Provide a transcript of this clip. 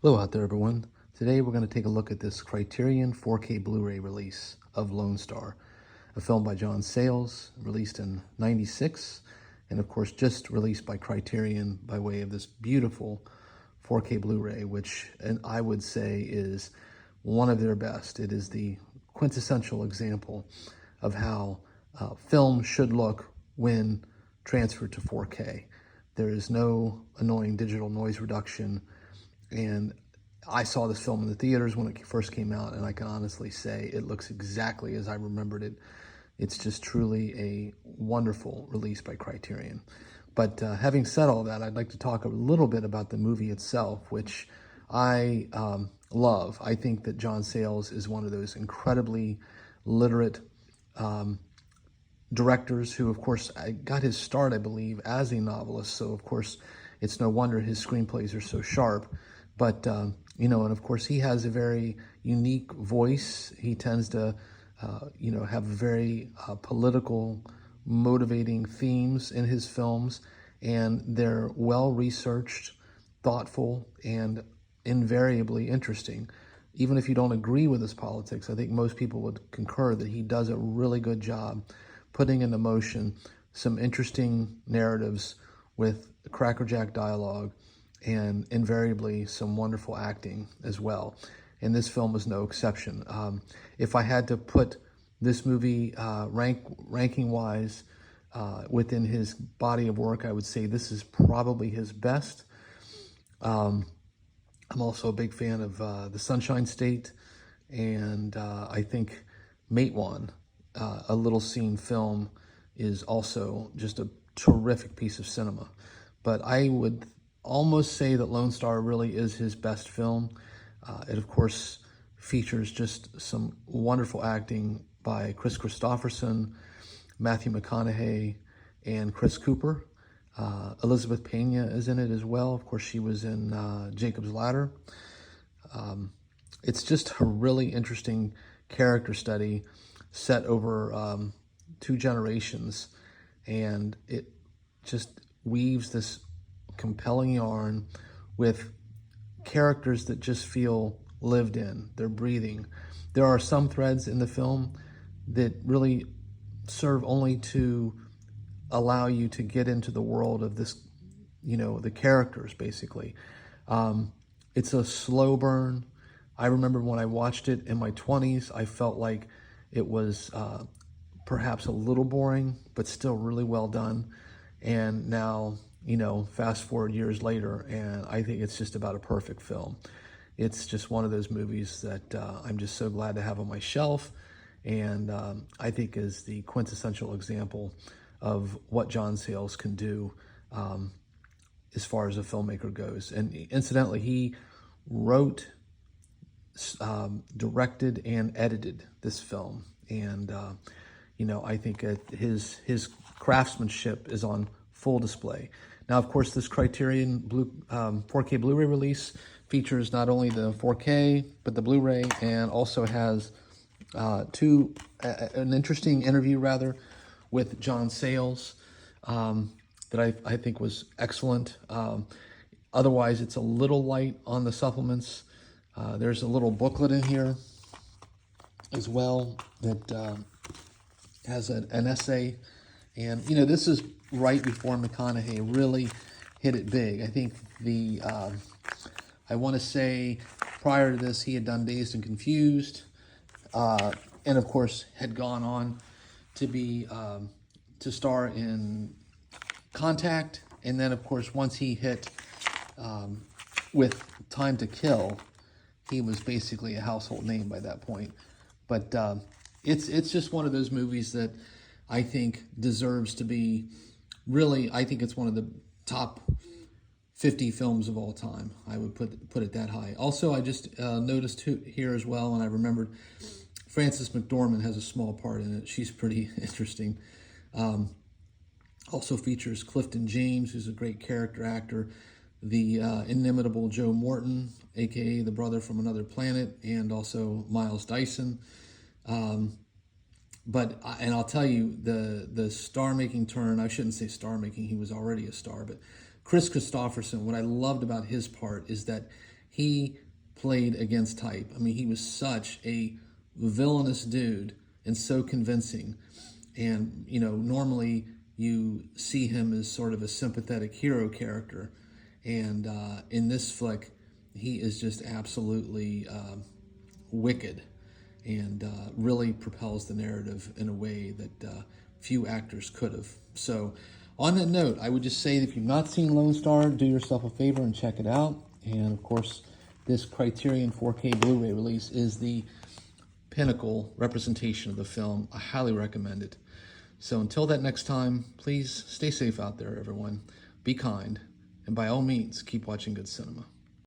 Hello out there, everyone. Today we're going to take a look at this Criterion 4K Blu-ray release of Lone Star, a film by John Sayles, released in '96, and of course just released by Criterion by way of this beautiful 4K Blu-ray, which I would say is one of their best. It is the quintessential example of how film should look when transferred to 4K. There is no annoying digital noise reduction. And I saw this film in the theaters when it first came out, and I can honestly say it looks exactly as I remembered it. It's just truly a wonderful release by Criterion. But having said all that, I'd like to talk a little bit about the movie itself, which I love. I think that John Sayles is one of those incredibly literate directors who, of course, got his start, I believe, as a novelist. So, of course, it's no wonder his screenplays are so sharp. But, and of course, he has a very unique voice. He tends to, have very political, motivating themes in his films. And they're well-researched, thoughtful, and invariably interesting. Even if you don't agree with his politics, I think most people would concur that he does a really good job putting into motion some interesting narratives with crackerjack dialogue and invariably some wonderful acting as well. And this film is no exception. If I had to put this movie ranking-wise within his body of work, I would say this is probably his best. I'm also a big fan of The Sunshine State, and I think Matewan, a little scene film, is also just a terrific piece of cinema. But I would almost say that Lone Star really is his best film. It, of course, features just some wonderful acting by Chris Christopherson, Matthew McConaughey, and Chris Cooper. Elizabeth Pena is in it as well. Of course, she was in Jacob's Ladder. It's just a really interesting character study set over 2 generations, and it just weaves this compelling yarn with characters that just feel lived in. They're breathing. There are some threads in the film that really serve only to allow you to get into the world of this, the characters, basically. It's a slow burn. I remember when I watched it in my 20s, I felt like it was perhaps a little boring, but still really well done. And now, fast forward years later, and I think it's just about a perfect film. It's just one of those movies that I'm just so glad to have on my shelf, and I think is the quintessential example of what John Sayles can do as far as a filmmaker goes. And incidentally, he wrote, directed, and edited this film. And, I think his craftsmanship is on full display. Now, of course, this Criterion 4K Blu-ray release features not only the 4K, but the Blu-ray, and also has an interesting interview, with John Sayles that I think was excellent. Otherwise, it's a little light on the supplements. There's a little booklet in here as well that has an essay. And, this is right before McConaughey really hit it big. I think I want to say prior to this, he had done Dazed and Confused, and of course had gone on to be, to star in Contact. And then, of course, once he hit with Time to Kill, he was basically a household name by that point. But it's just one of those movies that I think deserves to be I think it's one of the top 50 films of all time. I would put it that high. Also, I just noticed here as well, and I remembered Frances McDormand has a small part in it. She's pretty interesting. Also features Clifton James, who's a great character actor, the inimitable Joe Morton, aka the brother from another planet, and also Miles Dyson. And I'll tell you, the star-making turn, I shouldn't say star-making, he was already a star, but Chris Christopherson, what I loved about his part is that he played against type. I mean, he was such a villainous dude and so convincing. And, you know, normally you see him as sort of a sympathetic hero character. And in this flick, he is just absolutely wicked and really propels the narrative in a way that few actors could have. So on that note, I would just say that if you've not seen Lone Star, do yourself a favor and check it out. And of course, this Criterion 4K Blu-ray release is the pinnacle representation of the film. I highly recommend it. So until that next time, please stay safe out there, everyone. Be kind. And by all means, keep watching good cinema.